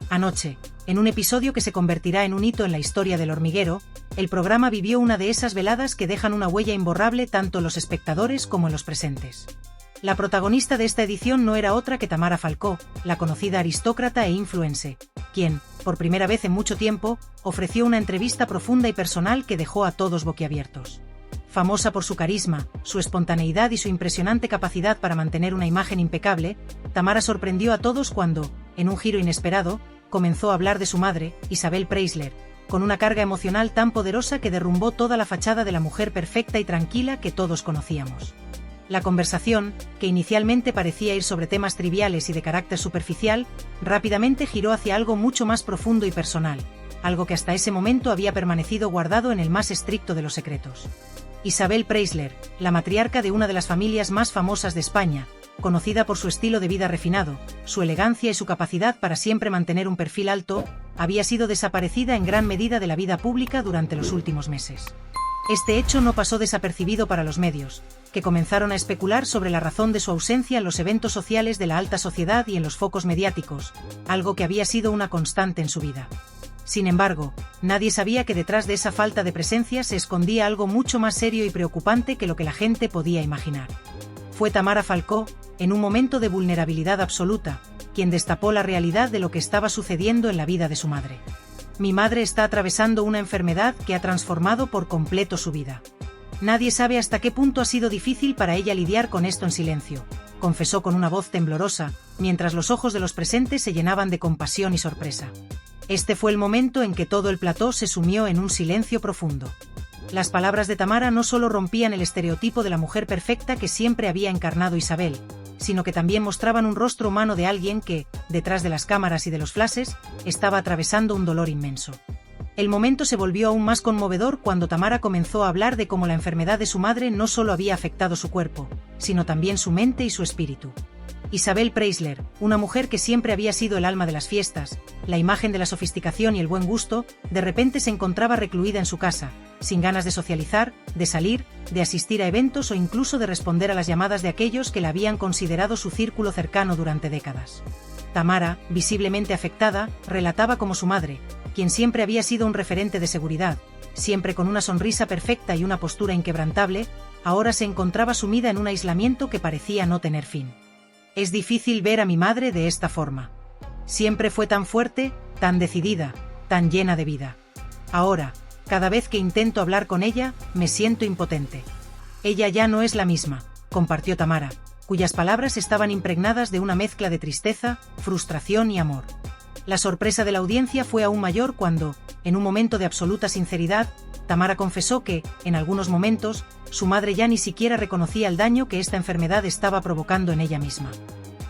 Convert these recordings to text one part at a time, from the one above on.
Anoche, en un episodio que se convertirá en un hito en la historia del hormiguero, el programa vivió una de esas veladas que dejan una huella imborrable tanto en los espectadores como en los presentes. La protagonista de esta edición no era otra que Tamara Falcó, la conocida aristócrata e influencer, quien, por primera vez en mucho tiempo, ofreció una entrevista profunda y personal que dejó a todos boquiabiertos. Famosa por su carisma, su espontaneidad y su impresionante capacidad para mantener una imagen impecable, Tamara sorprendió a todos cuando, en un giro inesperado, comenzó a hablar de su madre, Isabel Preisler, con una carga emocional tan poderosa que derrumbó toda la fachada de la mujer perfecta y tranquila que todos conocíamos. La conversación, que inicialmente parecía ir sobre temas triviales y de carácter superficial, rápidamente giró hacia algo mucho más profundo y personal, algo que hasta ese momento había permanecido guardado en el más estricto de los secretos. Isabel Preisler, la matriarca de una de las familias más famosas de España, conocida por su estilo de vida refinado, su elegancia y su capacidad para siempre mantener un perfil alto, había sido desaparecida en gran medida de la vida pública durante los últimos meses. Este hecho no pasó desapercibido para los medios, que comenzaron a especular sobre la razón de su ausencia en los eventos sociales de la alta sociedad y en los focos mediáticos, algo que había sido una constante en su vida. Sin embargo, nadie sabía que detrás de esa falta de presencia se escondía algo mucho más serio y preocupante que lo que la gente podía imaginar. Fue Tamara Falcó, en un momento de vulnerabilidad absoluta, quien destapó la realidad de lo que estaba sucediendo en la vida de su madre. Mi madre está atravesando una enfermedad que ha transformado por completo su vida. Nadie sabe hasta qué punto ha sido difícil para ella lidiar con esto en silencio, confesó con una voz temblorosa, mientras los ojos de los presentes se llenaban de compasión y sorpresa. Este fue el momento en que todo el plató se sumió en un silencio profundo. Las palabras de Tamara no solo rompían el estereotipo de la mujer perfecta que siempre había encarnado Isabel, sino que también mostraban un rostro humano de alguien que, detrás de las cámaras y de los flashes, estaba atravesando un dolor inmenso. El momento se volvió aún más conmovedor cuando Tamara comenzó a hablar de cómo la enfermedad de su madre no solo había afectado su cuerpo, sino también su mente y su espíritu. Isabel Preisler, una mujer que siempre había sido el alma de las fiestas, la imagen de la sofisticación y el buen gusto, de repente se encontraba recluida en su casa, sin ganas de socializar, de salir, de asistir a eventos o incluso de responder a las llamadas de aquellos que la habían considerado su círculo cercano durante décadas. Tamara, visiblemente afectada, relataba cómo su madre, quien siempre había sido un referente de seguridad, siempre con una sonrisa perfecta y una postura inquebrantable, ahora se encontraba sumida en un aislamiento que parecía no tener fin. Es difícil ver a mi madre de esta forma. Siempre fue tan fuerte, tan decidida, tan llena de vida. Ahora, cada vez que intento hablar con ella, me siento impotente. Ella ya no es la misma, compartió Tamara, cuyas palabras estaban impregnadas de una mezcla de tristeza, frustración y amor. La sorpresa de la audiencia fue aún mayor cuando, en un momento de absoluta sinceridad, Tamara confesó que, en algunos momentos, su madre ya ni siquiera reconocía el daño que esta enfermedad estaba provocando en ella misma.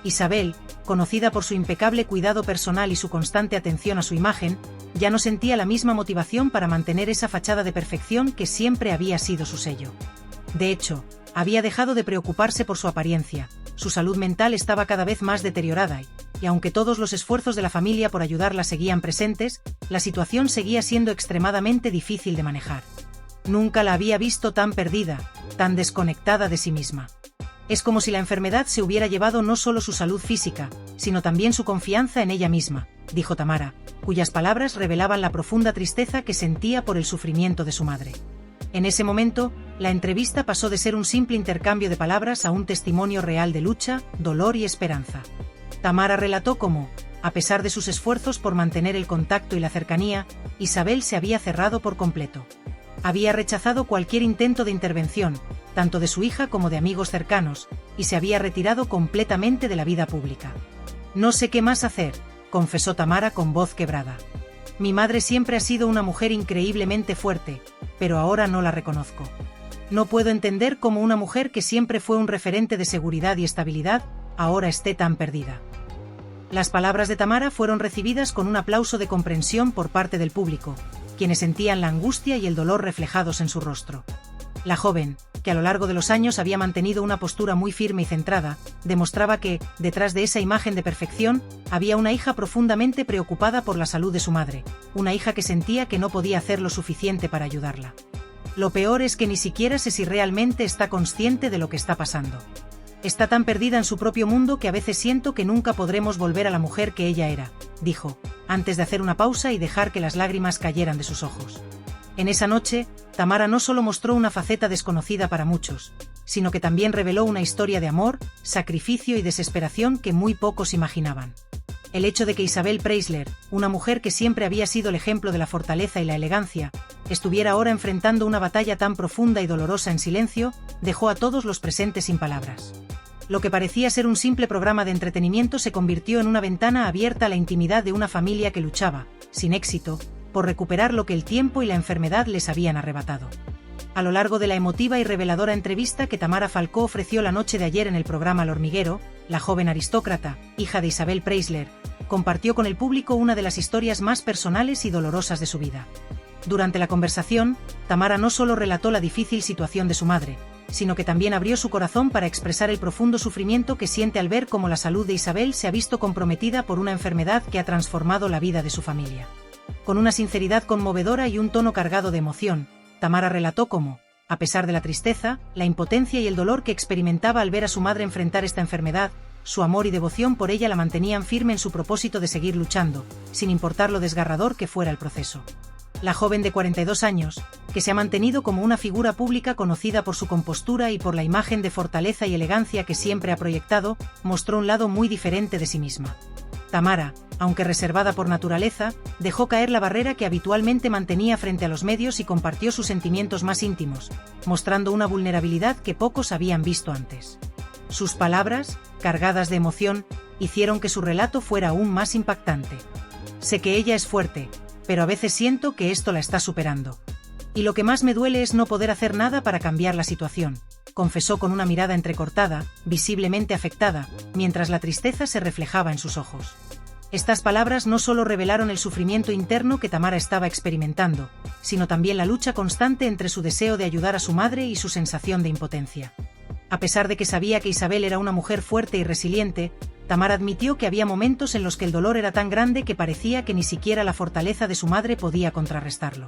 Isabel, conocida por su impecable cuidado personal y su constante atención a su imagen, ya no sentía la misma motivación para mantener esa fachada de perfección que siempre había sido su sello. De hecho, había dejado de preocuparse por su apariencia, su salud mental estaba cada vez más deteriorada y aunque todos los esfuerzos de la familia por ayudarla seguían presentes, la situación seguía siendo extremadamente difícil de manejar. Nunca la había visto tan perdida, tan desconectada de sí misma. Es como si la enfermedad se hubiera llevado no solo su salud física, sino también su confianza en ella misma, dijo Tamara, cuyas palabras revelaban la profunda tristeza que sentía por el sufrimiento de su madre. En ese momento, la entrevista pasó de ser un simple intercambio de palabras a un testimonio real de lucha, dolor y esperanza. Tamara relató cómo, a pesar de sus esfuerzos por mantener el contacto y la cercanía, Isabel se había cerrado por completo. Había rechazado cualquier intento de intervención, tanto de su hija como de amigos cercanos, y se había retirado completamente de la vida pública. No sé qué más hacer, confesó Tamara con voz quebrada. Mi madre siempre ha sido una mujer increíblemente fuerte, pero ahora no la reconozco. No puedo entender cómo una mujer que siempre fue un referente de seguridad y estabilidad, ahora esté tan perdida. Las palabras de Tamara fueron recibidas con un aplauso de comprensión por parte del público, quienes sentían la angustia y el dolor reflejados en su rostro. La joven, que a lo largo de los años había mantenido una postura muy firme y centrada, demostraba que, detrás de esa imagen de perfección, había una hija profundamente preocupada por la salud de su madre, una hija que sentía que no podía hacer lo suficiente para ayudarla. Lo peor es que ni siquiera sé si realmente está consciente de lo que está pasando. Está tan perdida en su propio mundo que a veces siento que nunca podremos volver a la mujer que ella era, dijo, antes de hacer una pausa y dejar que las lágrimas cayeran de sus ojos. En esa noche, Tamara no solo mostró una faceta desconocida para muchos, sino que también reveló una historia de amor, sacrificio y desesperación que muy pocos imaginaban. El hecho de que Isabel Preisler, una mujer que siempre había sido el ejemplo de la fortaleza y la elegancia, estuviera ahora enfrentando una batalla tan profunda y dolorosa en silencio, dejó a todos los presentes sin palabras. Lo que parecía ser un simple programa de entretenimiento se convirtió en una ventana abierta a la intimidad de una familia que luchaba, sin éxito, por recuperar lo que el tiempo y la enfermedad les habían arrebatado. A lo largo de la emotiva y reveladora entrevista que Tamara Falcó ofreció la noche de ayer en el programa El Hormiguero, la joven aristócrata, hija de Isabel Preisler, compartió con el público una de las historias más personales y dolorosas de su vida. Durante la conversación, Tamara no solo relató la difícil situación de su madre, sino que también abrió su corazón para expresar el profundo sufrimiento que siente al ver cómo la salud de Isabel se ha visto comprometida por una enfermedad que ha transformado la vida de su familia. Con una sinceridad conmovedora y un tono cargado de emoción, Tamara relató cómo, a pesar de la tristeza, la impotencia y el dolor que experimentaba al ver a su madre enfrentar esta enfermedad, su amor y devoción por ella la mantenían firme en su propósito de seguir luchando, sin importar lo desgarrador que fuera el proceso. La joven de 42 años, que se ha mantenido como una figura pública conocida por su compostura y por la imagen de fortaleza y elegancia que siempre ha proyectado, mostró un lado muy diferente de sí misma. Tamara, aunque reservada por naturaleza, dejó caer la barrera que habitualmente mantenía frente a los medios y compartió sus sentimientos más íntimos, mostrando una vulnerabilidad que pocos habían visto antes. Sus palabras, cargadas de emoción, hicieron que su relato fuera aún más impactante. Sé que ella es fuerte, pero a veces siento que esto la está superando. Y lo que más me duele es no poder hacer nada para cambiar la situación, confesó con una mirada entrecortada, visiblemente afectada, mientras la tristeza se reflejaba en sus ojos. Estas palabras no solo revelaron el sufrimiento interno que Tamara estaba experimentando, sino también la lucha constante entre su deseo de ayudar a su madre y su sensación de impotencia. A pesar de que sabía que Isabel era una mujer fuerte y resiliente, Tamara admitió que había momentos en los que el dolor era tan grande que parecía que ni siquiera la fortaleza de su madre podía contrarrestarlo.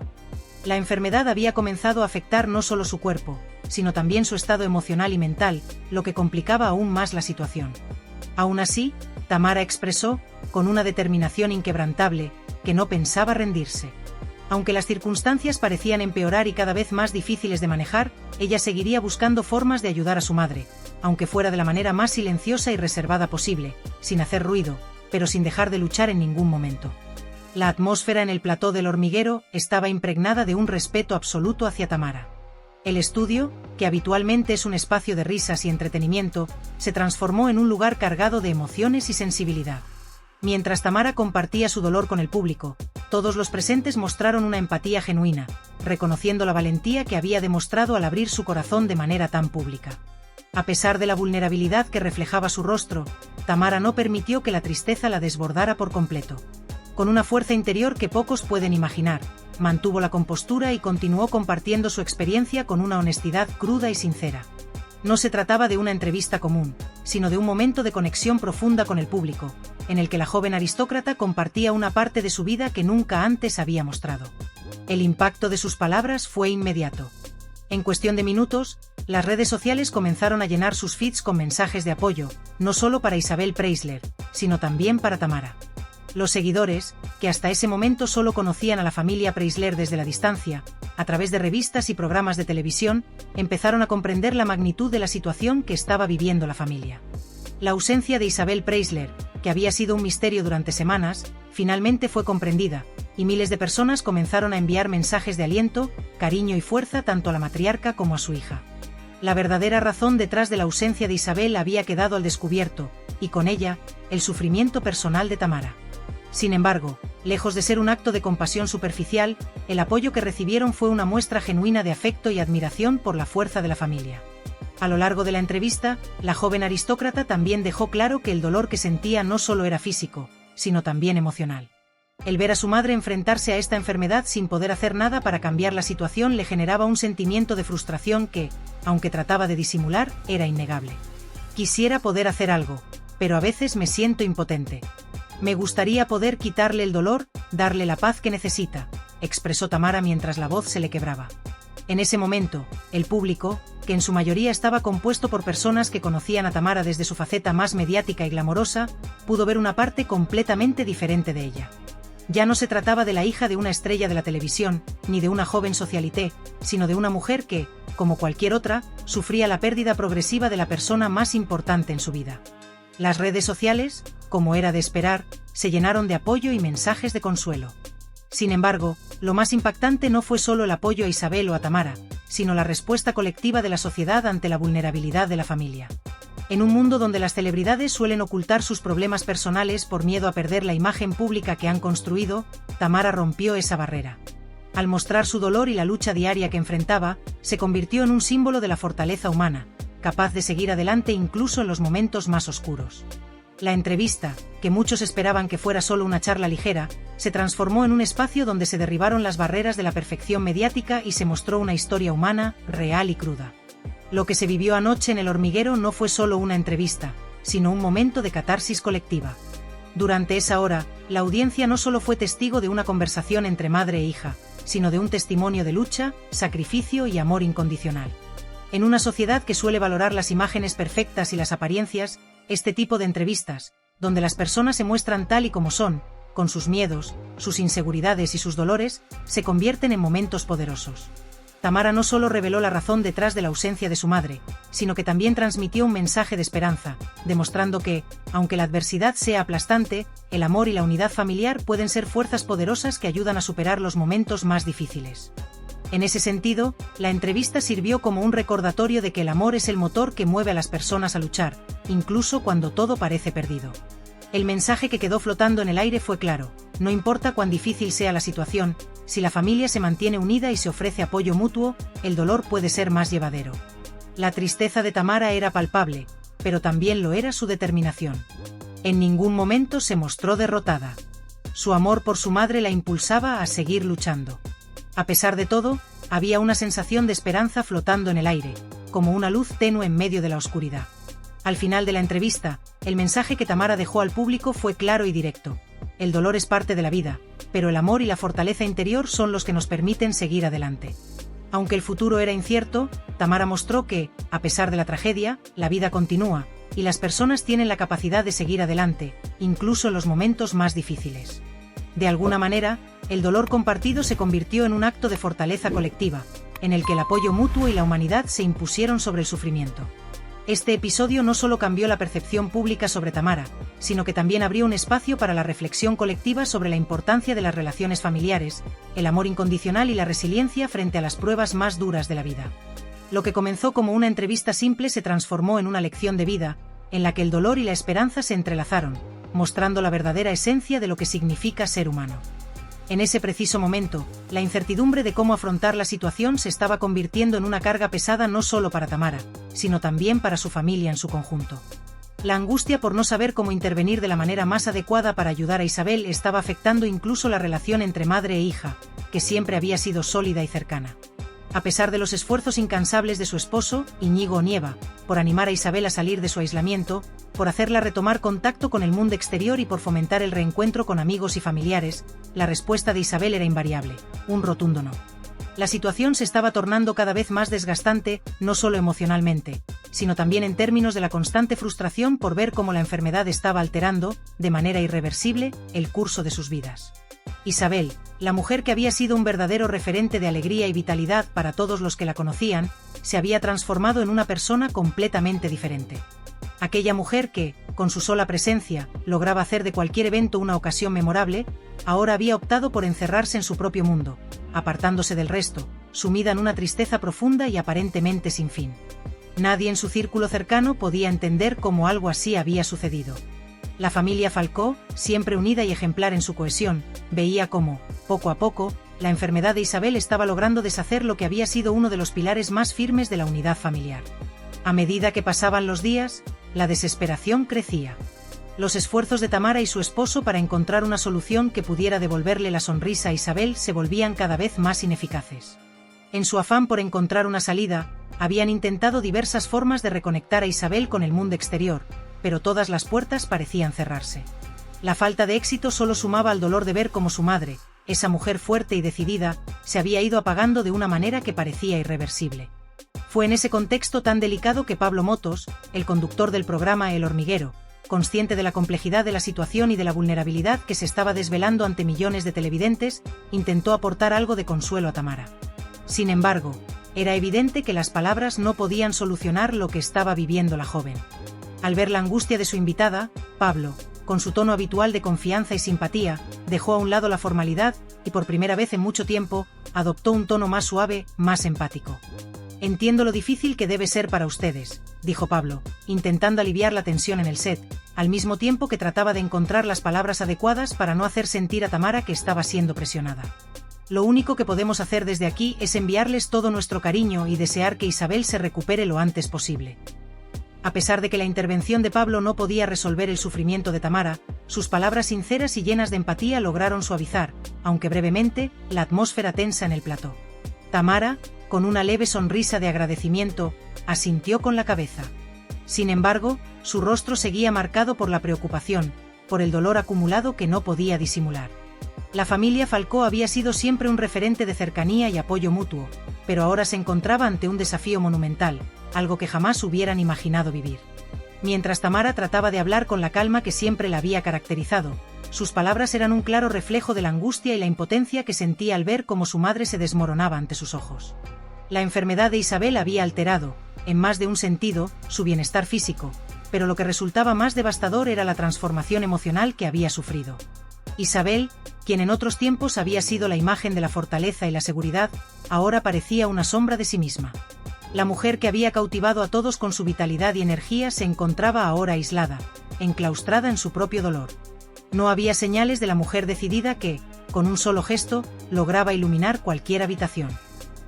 La enfermedad había comenzado a afectar no solo su cuerpo, sino también su estado emocional y mental, lo que complicaba aún más la situación. Aún así, Tamara expresó, con una determinación inquebrantable, que no pensaba rendirse. Aunque las circunstancias parecían empeorar y cada vez más difíciles de manejar, ella seguiría buscando formas de ayudar a su madre, aunque fuera de la manera más silenciosa y reservada posible, sin hacer ruido, pero sin dejar de luchar en ningún momento. La atmósfera en el plató del Hormiguero estaba impregnada de un respeto absoluto hacia Tamara. El estudio, que habitualmente es un espacio de risas y entretenimiento, se transformó en un lugar cargado de emociones y sensibilidad. Mientras Tamara compartía su dolor con el público, todos los presentes mostraron una empatía genuina, reconociendo la valentía que había demostrado al abrir su corazón de manera tan pública. A pesar de la vulnerabilidad que reflejaba su rostro, Tamara no permitió que la tristeza la desbordara por completo. Con una fuerza interior que pocos pueden imaginar, mantuvo la compostura y continuó compartiendo su experiencia con una honestidad cruda y sincera. No se trataba de una entrevista común, sino de un momento de conexión profunda con el público, en el que la joven aristócrata compartía una parte de su vida que nunca antes había mostrado. El impacto de sus palabras fue inmediato. En cuestión de minutos, las redes sociales comenzaron a llenar sus feeds con mensajes de apoyo, no solo para Isabel Preisler, sino también para Tamara. Los seguidores, que hasta ese momento solo conocían a la familia Preisler desde la distancia, a través de revistas y programas de televisión, empezaron a comprender la magnitud de la situación que estaba viviendo la familia. La ausencia de Isabel Preisler, que había sido un misterio durante semanas, finalmente fue comprendida, y miles de personas comenzaron a enviar mensajes de aliento, cariño y fuerza tanto a la matriarca como a su hija. La verdadera razón detrás de la ausencia de Isabel había quedado al descubierto, y con ella, el sufrimiento personal de Tamara. Sin embargo, lejos de ser un acto de compasión superficial, el apoyo que recibieron fue una muestra genuina de afecto y admiración por la fuerza de la familia. A lo largo de la entrevista, la joven aristócrata también dejó claro que el dolor que sentía no solo era físico, sino también emocional. El ver a su madre enfrentarse a esta enfermedad sin poder hacer nada para cambiar la situación le generaba un sentimiento de frustración que, aunque trataba de disimular, era innegable. Quisiera poder hacer algo, pero a veces me siento impotente. Me gustaría poder quitarle el dolor, darle la paz que necesita, expresó Tamara mientras la voz se le quebraba. En ese momento, el público, que en su mayoría estaba compuesto por personas que conocían a Tamara desde su faceta más mediática y glamorosa, pudo ver una parte completamente diferente de ella. Ya no se trataba de la hija de una estrella de la televisión, ni de una joven socialité, sino de una mujer que, como cualquier otra, sufría la pérdida progresiva de la persona más importante en su vida. Las redes sociales, como era de esperar, se llenaron de apoyo y mensajes de consuelo. Sin embargo, lo más impactante no fue solo el apoyo a Isabel o a Tamara, sino la respuesta colectiva de la sociedad ante la vulnerabilidad de la familia. En un mundo donde las celebridades suelen ocultar sus problemas personales por miedo a perder la imagen pública que han construido, Tamara rompió esa barrera. Al mostrar su dolor y la lucha diaria que enfrentaba, se convirtió en un símbolo de la fortaleza humana, capaz de seguir adelante incluso en los momentos más oscuros. La entrevista, que muchos esperaban que fuera solo una charla ligera, se transformó en un espacio donde se derribaron las barreras de la perfección mediática y se mostró una historia humana, real y cruda. Lo que se vivió anoche en El Hormiguero no fue solo una entrevista, sino un momento de catarsis colectiva. Durante esa hora, la audiencia no solo fue testigo de una conversación entre madre e hija, sino de un testimonio de lucha, sacrificio y amor incondicional. En una sociedad que suele valorar las imágenes perfectas y las apariencias, este tipo de entrevistas, donde las personas se muestran tal y como son, con sus miedos, sus inseguridades y sus dolores, se convierten en momentos poderosos. Tamara no solo reveló la razón detrás de la ausencia de su madre, sino que también transmitió un mensaje de esperanza, demostrando que, aunque la adversidad sea aplastante, el amor y la unidad familiar pueden ser fuerzas poderosas que ayudan a superar los momentos más difíciles. En ese sentido, la entrevista sirvió como un recordatorio de que el amor es el motor que mueve a las personas a luchar, incluso cuando todo parece perdido. El mensaje que quedó flotando en el aire fue claro: no importa cuán difícil sea la situación, si la familia se mantiene unida y se ofrece apoyo mutuo, el dolor puede ser más llevadero. La tristeza de Tamara era palpable, pero también lo era su determinación. En ningún momento se mostró derrotada. Su amor por su madre la impulsaba a seguir luchando. A pesar de todo, había una sensación de esperanza flotando en el aire, como una luz tenue en medio de la oscuridad. Al final de la entrevista, el mensaje que Tamara dejó al público fue claro y directo: el dolor es parte de la vida, pero el amor y la fortaleza interior son los que nos permiten seguir adelante. Aunque el futuro era incierto, Tamara mostró que, a pesar de la tragedia, la vida continúa, y las personas tienen la capacidad de seguir adelante, incluso en los momentos más difíciles. De alguna manera, el dolor compartido se convirtió en un acto de fortaleza colectiva, en el que el apoyo mutuo y la humanidad se impusieron sobre el sufrimiento. Este episodio no solo cambió la percepción pública sobre Tamara, sino que también abrió un espacio para la reflexión colectiva sobre la importancia de las relaciones familiares, el amor incondicional y la resiliencia frente a las pruebas más duras de la vida. Lo que comenzó como una entrevista simple se transformó en una lección de vida, en la que el dolor y la esperanza se entrelazaron, mostrando la verdadera esencia de lo que significa ser humano. En ese preciso momento, la incertidumbre de cómo afrontar la situación se estaba convirtiendo en una carga pesada no solo para Tamara, sino también para su familia en su conjunto. La angustia por no saber cómo intervenir de la manera más adecuada para ayudar a Isabel estaba afectando incluso la relación entre madre e hija, que siempre había sido sólida y cercana. A pesar de los esfuerzos incansables de su esposo, Íñigo Onieva, por animar a Isabel a salir de su aislamiento, por hacerla retomar contacto con el mundo exterior y por fomentar el reencuentro con amigos y familiares, la respuesta de Isabel era invariable: un rotundo no. La situación se estaba tornando cada vez más desgastante, no solo emocionalmente, sino también en términos de la constante frustración por ver cómo la enfermedad estaba alterando, de manera irreversible, el curso de sus vidas. Isabel, la mujer que había sido un verdadero referente de alegría y vitalidad para todos los que la conocían, se había transformado en una persona completamente diferente. Aquella mujer que, con su sola presencia, lograba hacer de cualquier evento una ocasión memorable, ahora había optado por encerrarse en su propio mundo, apartándose del resto, sumida en una tristeza profunda y aparentemente sin fin. Nadie en su círculo cercano podía entender cómo algo así había sucedido. La familia Falcó, siempre unida y ejemplar en su cohesión, veía cómo, poco a poco, la enfermedad de Isabel estaba logrando deshacer lo que había sido uno de los pilares más firmes de la unidad familiar. A medida que pasaban los días, la desesperación crecía. Los esfuerzos de Tamara y su esposo para encontrar una solución que pudiera devolverle la sonrisa a Isabel se volvían cada vez más ineficaces. En su afán por encontrar una salida, habían intentado diversas formas de reconectar a Isabel con el mundo exterior, pero todas las puertas parecían cerrarse. La falta de éxito solo sumaba al dolor de ver cómo su madre, esa mujer fuerte y decidida, se había ido apagando de una manera que parecía irreversible. Fue en ese contexto tan delicado que Pablo Motos, el conductor del programa El Hormiguero, consciente de la complejidad de la situación y de la vulnerabilidad que se estaba desvelando ante millones de televidentes, intentó aportar algo de consuelo a Tamara. Sin embargo, era evidente que las palabras no podían solucionar lo que estaba viviendo la joven. Al ver la angustia de su invitada, Pablo, con su tono habitual de confianza y simpatía, dejó a un lado la formalidad y por primera vez en mucho tiempo, adoptó un tono más suave, más empático. «Entiendo lo difícil que debe ser para ustedes», dijo Pablo, intentando aliviar la tensión en el set, al mismo tiempo que trataba de encontrar las palabras adecuadas para no hacer sentir a Tamara que estaba siendo presionada. «Lo único que podemos hacer desde aquí es enviarles todo nuestro cariño y desear que Isabel se recupere lo antes posible». A pesar de que la intervención de Pablo no podía resolver el sufrimiento de Tamara, sus palabras sinceras y llenas de empatía lograron suavizar, aunque brevemente, la atmósfera tensa en el plató. Tamara, con una leve sonrisa de agradecimiento, asintió con la cabeza. Sin embargo, su rostro seguía marcado por la preocupación, por el dolor acumulado que no podía disimular. La familia Falcó había sido siempre un referente de cercanía y apoyo mutuo, pero ahora se encontraba ante un desafío monumental, algo que jamás hubieran imaginado vivir. Mientras Tamara trataba de hablar con la calma que siempre la había caracterizado, sus palabras eran un claro reflejo de la angustia y la impotencia que sentía al ver cómo su madre se desmoronaba ante sus ojos. La enfermedad de Isabel había alterado, en más de un sentido, su bienestar físico, pero lo que resultaba más devastador era la transformación emocional que había sufrido. Isabel, quien en otros tiempos había sido la imagen de la fortaleza y la seguridad, ahora parecía una sombra de sí misma. La mujer que había cautivado a todos con su vitalidad y energía se encontraba ahora aislada, enclaustrada en su propio dolor. No había señales de la mujer decidida que, con un solo gesto, lograba iluminar cualquier habitación.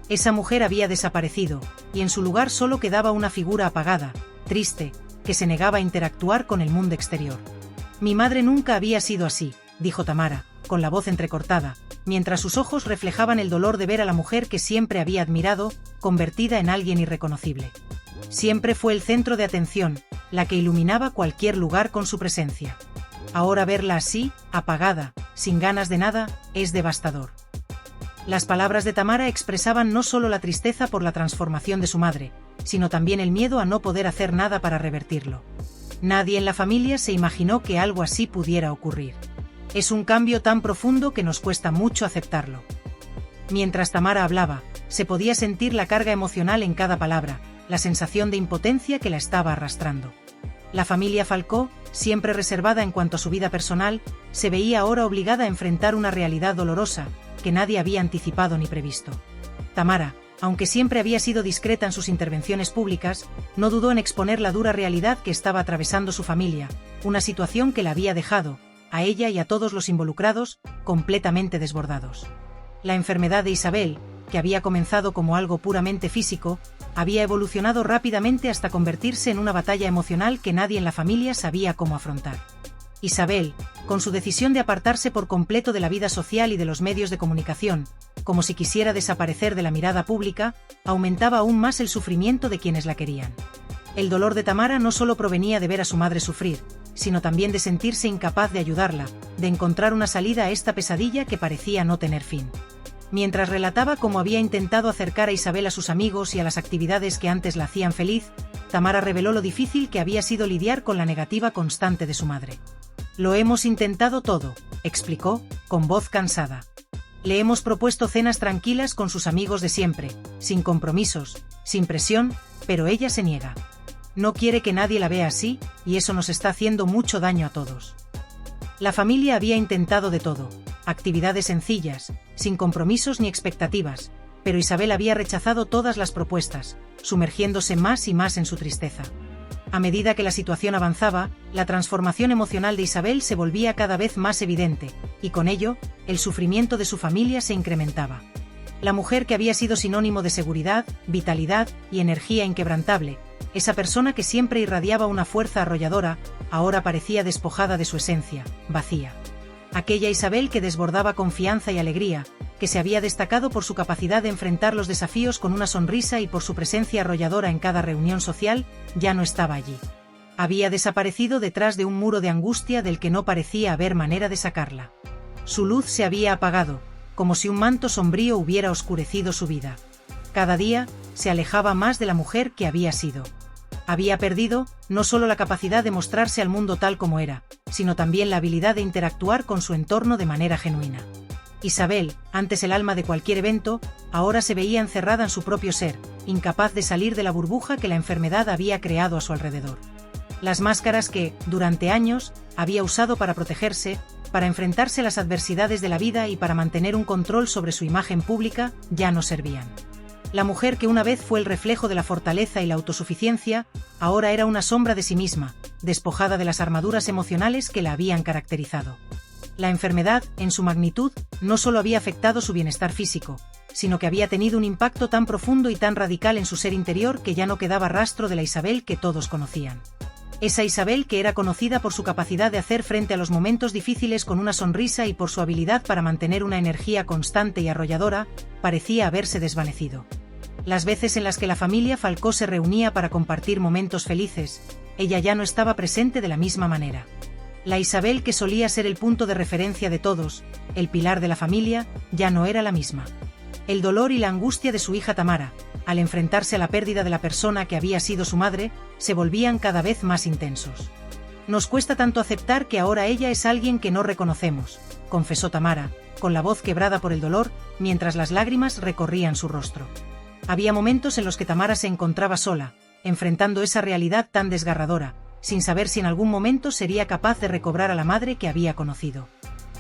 Esa mujer había desaparecido, y en su lugar solo quedaba una figura apagada, triste, que se negaba a interactuar con el mundo exterior. «Mi madre nunca había sido así», dijo Tamara, con la voz entrecortada, mientras sus ojos reflejaban el dolor de ver a la mujer que siempre había admirado, convertida en alguien irreconocible. Siempre fue el centro de atención, la que iluminaba cualquier lugar con su presencia. Ahora verla así, apagada, sin ganas de nada, es devastador. Las palabras de Tamara expresaban no solo la tristeza por la transformación de su madre, sino también el miedo a no poder hacer nada para revertirlo. Nadie en la familia se imaginó que algo así pudiera ocurrir. Es un cambio tan profundo que nos cuesta mucho aceptarlo. Mientras Tamara hablaba, se podía sentir la carga emocional en cada palabra, la sensación de impotencia que la estaba arrastrando. La familia Falcó, siempre reservada en cuanto a su vida personal, se veía ahora obligada a enfrentar una realidad dolorosa, que nadie había anticipado ni previsto. Tamara, aunque siempre había sido discreta en sus intervenciones públicas, no dudó en exponer la dura realidad que estaba atravesando su familia, una situación que la había dejado, a ella y a todos los involucrados, completamente desbordados. La enfermedad de Isabel, que había comenzado como algo puramente físico, había evolucionado rápidamente hasta convertirse en una batalla emocional que nadie en la familia sabía cómo afrontar. Isabel, con su decisión de apartarse por completo de la vida social y de los medios de comunicación, como si quisiera desaparecer de la mirada pública, aumentaba aún más el sufrimiento de quienes la querían. El dolor de Tamara no solo provenía de ver a su madre sufrir, sino también de sentirse incapaz de ayudarla, de encontrar una salida a esta pesadilla que parecía no tener fin. Mientras relataba cómo había intentado acercar a Isabel a sus amigos y a las actividades que antes la hacían feliz, Tamara reveló lo difícil que había sido lidiar con la negativa constante de su madre. «Lo hemos intentado todo», explicó, con voz cansada. «Le hemos propuesto cenas tranquilas con sus amigos de siempre, sin compromisos, sin presión, pero ella se niega. No quiere que nadie la vea así, y eso nos está haciendo mucho daño a todos». La familia había intentado de todo, actividades sencillas, sin compromisos ni expectativas, pero Isabel había rechazado todas las propuestas, sumergiéndose más y más en su tristeza. A medida que la situación avanzaba, la transformación emocional de Isabel se volvía cada vez más evidente, y con ello, el sufrimiento de su familia se incrementaba. La mujer que había sido sinónimo de seguridad, vitalidad y energía inquebrantable, esa persona que siempre irradiaba una fuerza arrolladora, ahora parecía despojada de su esencia, vacía. Aquella Isabel que desbordaba confianza y alegría, que se había destacado por su capacidad de enfrentar los desafíos con una sonrisa y por su presencia arrolladora en cada reunión social, ya no estaba allí. Había desaparecido detrás de un muro de angustia del que no parecía haber manera de sacarla. Su luz se había apagado, como si un manto sombrío hubiera oscurecido su vida. Cada día, se alejaba más de la mujer que había sido. Había perdido, no solo la capacidad de mostrarse al mundo tal como era, sino también la habilidad de interactuar con su entorno de manera genuina. Isabel, antes el alma de cualquier evento, ahora se veía encerrada en su propio ser, incapaz de salir de la burbuja que la enfermedad había creado a su alrededor. Las máscaras que, durante años, había usado para protegerse, para enfrentarse a las adversidades de la vida y para mantener un control sobre su imagen pública, ya no servían. La mujer que una vez fue el reflejo de la fortaleza y la autosuficiencia, ahora era una sombra de sí misma, despojada de las armaduras emocionales que la habían caracterizado. La enfermedad, en su magnitud, no solo había afectado su bienestar físico, sino que había tenido un impacto tan profundo y tan radical en su ser interior que ya no quedaba rastro de la Isabel que todos conocían. Esa Isabel que era conocida por su capacidad de hacer frente a los momentos difíciles con una sonrisa y por su habilidad para mantener una energía constante y arrolladora, parecía haberse desvanecido. Las veces en las que la familia Falcó se reunía para compartir momentos felices, ella ya no estaba presente de la misma manera. La Isabel que solía ser el punto de referencia de todos, el pilar de la familia, ya no era la misma. El dolor y la angustia de su hija Tamara, al enfrentarse a la pérdida de la persona que había sido su madre, se volvían cada vez más intensos. Nos cuesta tanto aceptar que ahora ella es alguien que no reconocemos, confesó Tamara, con la voz quebrada por el dolor, mientras las lágrimas recorrían su rostro. Había momentos en los que Tamara se encontraba sola, enfrentando esa realidad tan desgarradora, sin saber si en algún momento sería capaz de recobrar a la madre que había conocido.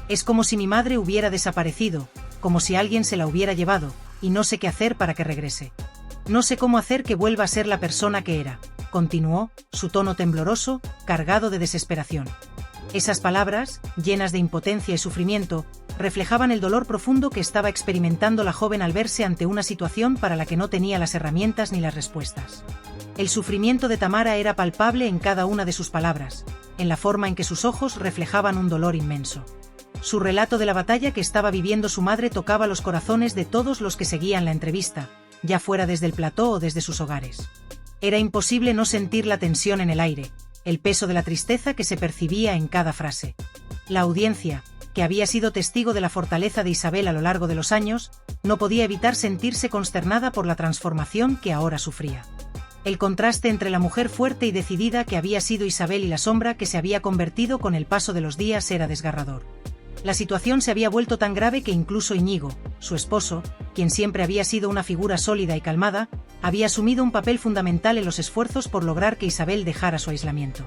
Es como si mi madre hubiera desaparecido, como si alguien se la hubiera llevado, y no sé qué hacer para que regrese. No sé cómo hacer que vuelva a ser la persona que era, continuó, su tono tembloroso, cargado de desesperación. Esas palabras, llenas de impotencia y sufrimiento, reflejaban el dolor profundo que estaba experimentando la joven al verse ante una situación para la que no tenía las herramientas ni las respuestas. El sufrimiento de Tamara era palpable en cada una de sus palabras, en la forma en que sus ojos reflejaban un dolor inmenso. Su relato de la batalla que estaba viviendo su madre tocaba los corazones de todos los que seguían la entrevista, ya fuera desde el plató o desde sus hogares. Era imposible no sentir la tensión en el aire, el peso de la tristeza que se percibía en cada frase. La audiencia, que había sido testigo de la fortaleza de Isabel a lo largo de los años, no podía evitar sentirse consternada por la transformación que ahora sufría. El contraste entre la mujer fuerte y decidida que había sido Isabel y la sombra que se había convertido con el paso de los días era desgarrador. La situación se había vuelto tan grave que incluso Íñigo, su esposo, quien siempre había sido una figura sólida y calmada, había asumido un papel fundamental en los esfuerzos por lograr que Isabel dejara su aislamiento.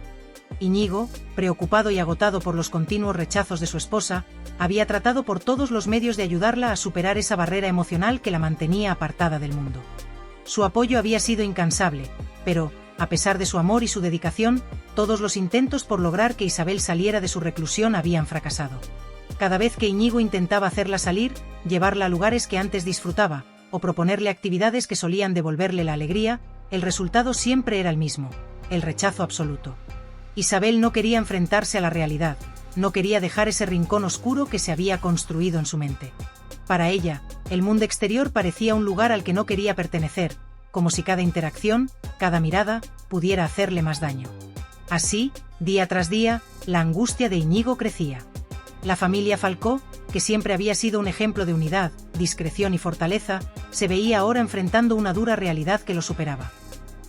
Íñigo, preocupado y agotado por los continuos rechazos de su esposa, había tratado por todos los medios de ayudarla a superar esa barrera emocional que la mantenía apartada del mundo. Su apoyo había sido incansable, pero, a pesar de su amor y su dedicación, todos los intentos por lograr que Isabel saliera de su reclusión habían fracasado. Cada vez que Íñigo intentaba hacerla salir, llevarla a lugares que antes disfrutaba, o proponerle actividades que solían devolverle la alegría, el resultado siempre era el mismo, el rechazo absoluto. Isabel no quería enfrentarse a la realidad, no quería dejar ese rincón oscuro que se había construido en su mente. Para ella, el mundo exterior parecía un lugar al que no quería pertenecer, como si cada interacción, cada mirada, pudiera hacerle más daño. Así, día tras día, la angustia de Íñigo crecía. La familia Falcó, que siempre había sido un ejemplo de unidad, discreción y fortaleza, se veía ahora enfrentando una dura realidad que lo superaba.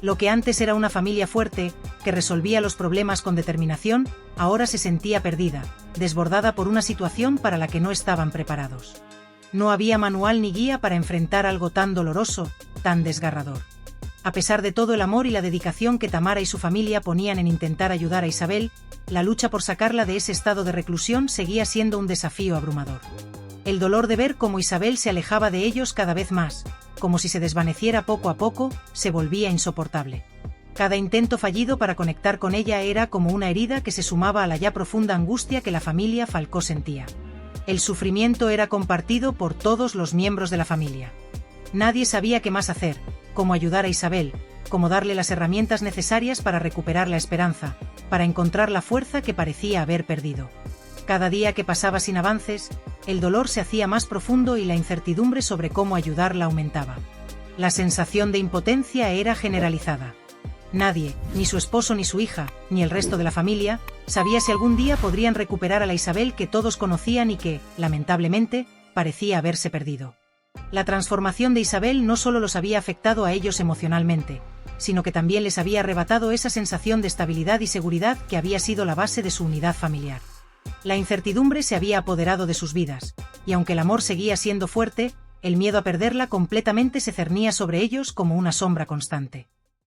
Lo que antes era una familia fuerte, que resolvía los problemas con determinación, ahora se sentía perdida, desbordada por una situación para la que no estaban preparados. No había manual ni guía para enfrentar algo tan doloroso, tan desgarrador. A pesar de todo el amor y la dedicación que Tamara y su familia ponían en intentar ayudar a Isabel, la lucha por sacarla de ese estado de reclusión seguía siendo un desafío abrumador. El dolor de ver cómo Isabel se alejaba de ellos cada vez más, como si se desvaneciera poco a poco, se volvía insoportable. Cada intento fallido para conectar con ella era como una herida que se sumaba a la ya profunda angustia que la familia Falcó sentía. El sufrimiento era compartido por todos los miembros de la familia. Nadie sabía qué más hacer, cómo ayudar a Isabel, cómo darle las herramientas necesarias para recuperar la esperanza, para encontrar la fuerza que parecía haber perdido. Cada día que pasaba sin avances, el dolor se hacía más profundo y la incertidumbre sobre cómo ayudarla aumentaba. La sensación de impotencia era generalizada. Nadie, ni su esposo ni su hija, ni el resto de la familia, sabía si algún día podrían recuperar a la Isabel que todos conocían y que, lamentablemente, parecía haberse perdido. La transformación de Isabel no solo los había afectado a ellos emocionalmente, sino que también les había arrebatado esa sensación de estabilidad y seguridad que había sido la base de su unidad familiar. La incertidumbre se había apoderado de sus vidas, y aunque el amor seguía siendo fuerte, el miedo a perderla completamente se cernía sobre ellos como una sombra constante.